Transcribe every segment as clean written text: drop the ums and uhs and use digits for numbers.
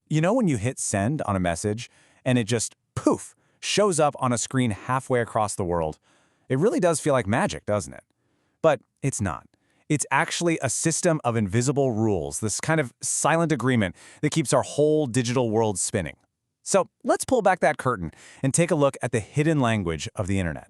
You know when you hit send on a message and it just, poof, shows up on a screen halfway across the world? It really does feel like magic, doesn't it? But it's not. It's actually a system of invisible rules, this kind of silent agreement that keeps our whole digital world spinning. So let's pull back that curtain and take a look at the hidden language of the internet.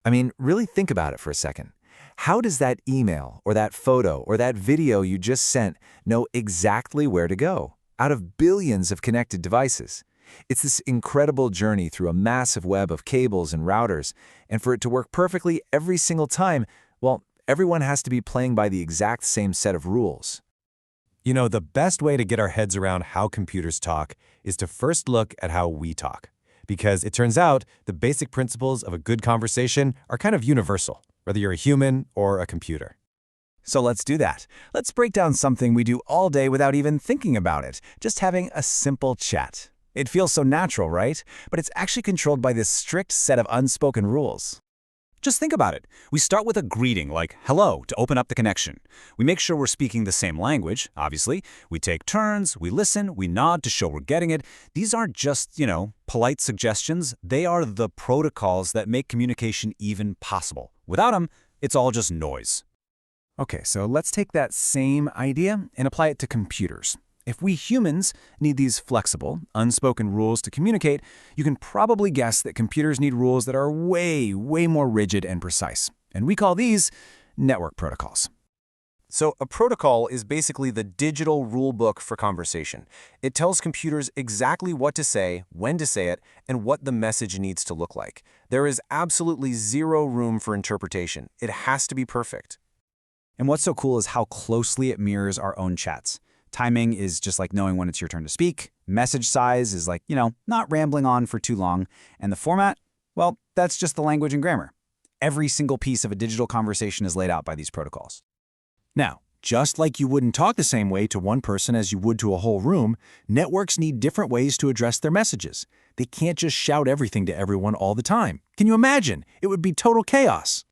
I mean, really think about it for a second. How does that email or that photo or that video you just sent know exactly where to go out of billions of connected devices? It's this incredible journey through a massive web of cables and routers, and for it to work perfectly every single time, well, everyone has to be playing by the exact same set of rules. You know, the best way to get our heads around how computers talk is to first look at how we talk. Because it turns out the basic principles of a good conversation are kind of universal, whether you're a human or a computer. So let's do that. Let's break down something we do all day without even thinking about it, just having a simple chat. It feels so natural, right? But it's actually controlled by this strict set of unspoken rules. Just think about it. We start with a greeting like hello to open up the connection. We make sure we're speaking the same language, obviously. We take turns, we listen, we nod to show we're getting it. These aren't just, polite suggestions. They are the protocols that make communication even possible. Without them, it's all just noise. Okay, so let's take that same idea and apply it to computers. If we humans need these flexible, unspoken rules to communicate, you can probably guess that computers need rules that are way, way more rigid and precise. And we call these network protocols. So a protocol is basically the digital rule book for conversation. It tells computers exactly what to say, when to say it, and what the message needs to look like. There is absolutely zero room for interpretation. It has to be perfect. And what's so cool is how closely it mirrors our own chats. Timing is just like knowing when it's your turn to speak. Message size is like, not rambling on for too long. And the format, well, that's just the language and grammar. Every single piece of a digital conversation is laid out by these protocols. Now, just like you wouldn't talk the same way to one person as you would to a whole room, networks need different ways to address their messages. They can't just shout everything to everyone all the time. Can you imagine? It would be total chaos.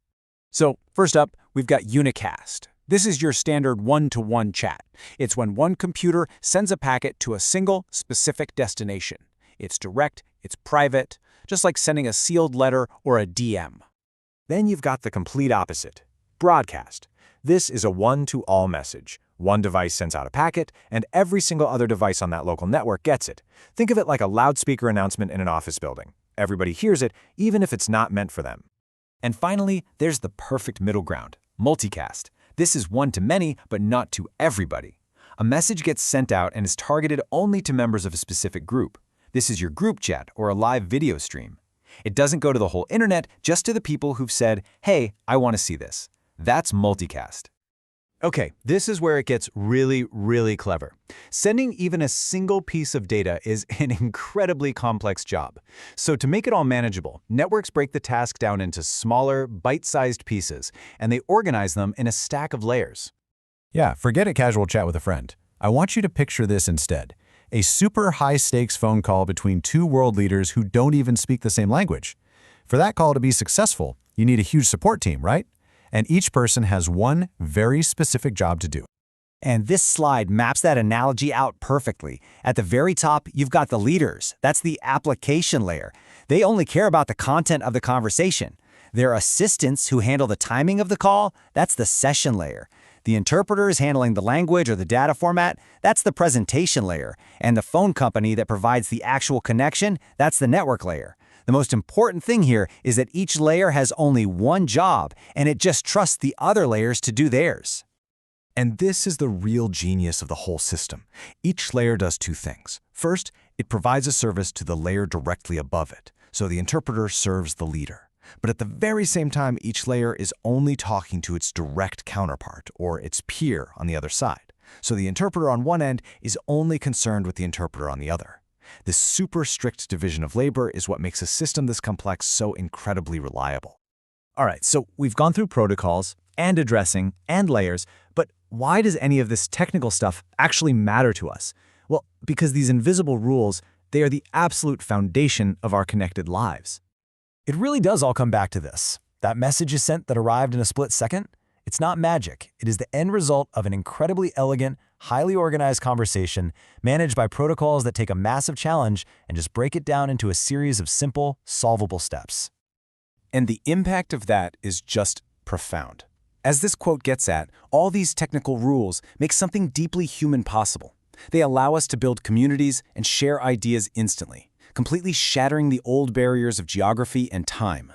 So, first up, we've got unicast. This is your standard one-to-one chat. It's when one computer sends a packet to a single, specific destination. It's direct, it's private, just like sending a sealed letter or a DM. Then you've got the complete opposite, broadcast. This is a one-to-all message. One device sends out a packet, and every single other device on that local network gets it. Think of it like a loudspeaker announcement in an office building. Everybody hears it, even if it's not meant for them. And finally, there's the perfect middle ground, multicast. This is one-to-many, but not to everybody. A message gets sent out and is targeted only to members of a specific group. This is your group chat or a live video stream. It doesn't go to the whole internet, just to the people who've said, hey, I want to see this. That's multicast. Okay, this is where it gets really, really clever. Sending even a single piece of data is an incredibly complex job. So to make it all manageable, networks break the task down into smaller, bite-sized pieces, and they organize them in a stack of layers. Yeah, forget a casual chat with a friend. I want you to picture this instead. A super high-stakes phone call between two world leaders who don't even speak the same language. For that call to be successful, you need a huge support team, right? And each person has one very specific job to do. And this slide maps that analogy out perfectly. At the very top, you've got the leaders. That's the application layer. They only care about the content of the conversation. Their assistants who handle the timing of the call, that's the session layer. The interpreters handling the language or the data format, that's the presentation layer. And the phone company that provides the actual connection, that's the network layer. The most important thing here is that each layer has only one job, and it just trusts the other layers to do theirs. And this is the real genius of the whole system. Each layer does two things. First, it provides a service to the layer directly above it, so the interpreter serves the leader. But at the very same time, each layer is only talking to its direct counterpart, or its peer on the other side. So the interpreter on one end is only concerned with the interpreter on the other. This super strict division of labor is what makes a system this complex so incredibly reliable. All right, so we've gone through protocols and addressing and layers, but why does any of this technical stuff actually matter to us? Well, because these invisible rules, they are the absolute foundation of our connected lives. It really does all come back to this. That message is sent that arrived in a split second. It's not magic. It is the end result of an incredibly elegant, highly organized conversation managed by protocols that take a massive challenge and just break it down into a series of simple, solvable steps. And the impact of that is just profound. As this quote gets at, all these technical rules make something deeply human possible. They allow us to build communities and share ideas instantly, completely shattering the old barriers of geography and time.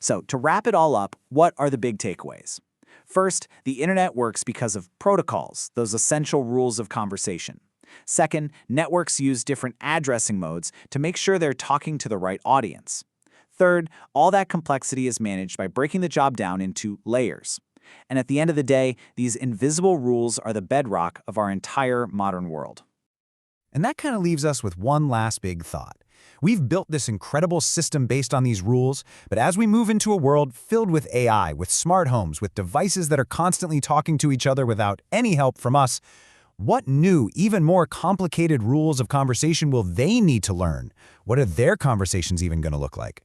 So, to wrap it all up, what are the big takeaways? First, the internet works because of protocols, those essential rules of conversation. Second, networks use different addressing modes to make sure they're talking to the right audience. Third, all that complexity is managed by breaking the job down into layers. And at the end of the day, these invisible rules are the bedrock of our entire modern world. And that kind of leaves us with one last big thought. We've built this incredible system based on these rules, but as we move into a world filled with AI, with smart homes, with devices that are constantly talking to each other without any help from us, what new, even more complicated rules of conversation will they need to learn? What are their conversations even going to look like?